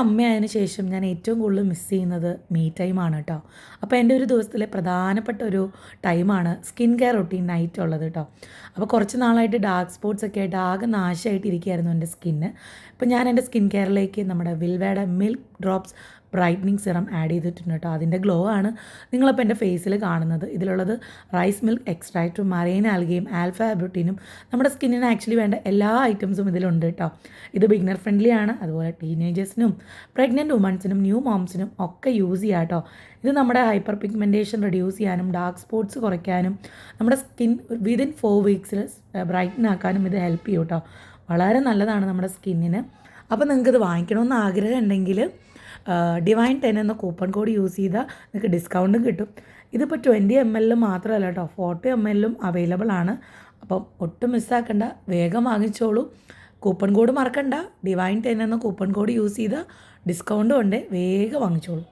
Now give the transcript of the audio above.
അമ്മയായതിനു ശേഷം ഞാൻ ഏറ്റവും കൂടുതൽ മിസ് ചെയ്യുന്നത് മീ ടൈമാണ് കേട്ടോ. അപ്പോൾ എൻ്റെ ഒരു ദിവസത്തിലെ പ്രധാനപ്പെട്ട ഒരു ടൈമാണ് സ്കിൻ കെയർ റൊട്ടീൻ നൈറ്റ് ഉള്ളത് കേട്ടോ. അപ്പോൾ കുറച്ച് നാളായിട്ട് ഡാർക്ക് സ്പോട്ട്സ് ഒക്കെ ആയിട്ട് ആകെ നാശമായിട്ട് ഇരിക്കുകയായിരുന്നു എൻ്റെ സ്കിന്ന്. അപ്പോൾ ഞാൻ എൻ്റെ സ്കിൻ കെയറിലേക്ക് നമ്മുടെ വിൽവയുടെ milk drops brightening serum add ചെയ്തിട്ടുണ്ട് കേട്ടോ. അതിൻ്റെ ഗ്ലോ ആണ് നിങ്ങളിപ്പോൾ എൻ്റെ ഫേസിൽ കാണുന്നത്. ഇതിലുള്ളത് റൈസ് മിൽക്ക് എക്സ്ട്രാക്റ്റും മറൈൻ ആൽഗയും ആൽഫ ബ്യൂട്ടീനും നമ്മുടെ സ്കിന്നിന് ആക്ച്വലി വേണ്ട എല്ലാ ഐറ്റംസും ഇതിലുണ്ട് കേട്ടോ. ഇത് ബിഗിനർ ഫ്രണ്ട്ലി ആണ്. അതുപോലെ ടീനേജേഴ്സിനും പ്രഗ്നൻറ്റ് വുമൺസിനും ന്യൂ മോംസിനും ഒക്കെ യൂസ് ചെയ്യാം കേട്ടോ. ഇത് നമ്മുടെ ഹൈപ്പർ പിഗ്മെൻറ്റേഷൻ റെഡ്യൂസ് ചെയ്യാനും ഡാർക്ക് സ്പോട്ട്സ് കുറയ്ക്കാനും നമ്മുടെ സ്കിൻ വിതിൻ 4 വീക്സിൽ ബ്രൈറ്റൻ ആക്കാനും ഇത് ഹെൽപ്പ് ചെയ്യും കേട്ടോ. വളരെ നല്ലതാണ് നമ്മുടെ സ്കിന്നിന്. അപ്പോൾ നിങ്ങൾക്കിത് വാങ്ങിക്കണമെന്ന് ആഗ്രഹം ഉണ്ടെങ്കിൽ ഡിവൈൻ 10 എന്ന കൂപ്പൺ കോഡ് യൂസ് ചെയ്താൽ നിങ്ങൾക്ക് ഡിസ്കൗണ്ടും കിട്ടും. ഇതിപ്പോൾ 20 ml മാത്രമല്ല കേട്ടോ, 40 ml അവൈലബിൾ ആണ്. അപ്പം ഒട്ടും മിസ്സാക്കണ്ട, വേഗം വാങ്ങിച്ചോളൂ. കൂപ്പൺ കോഡ് മറക്കണ്ട, ഡിവൈൻ 10 എന്ന കൂപ്പൺ കോഡ് യൂസ് ചെയ്താൽ ഡിസ്കൗണ്ടും ഉണ്ട്. വേഗം വാങ്ങിച്ചോളൂ.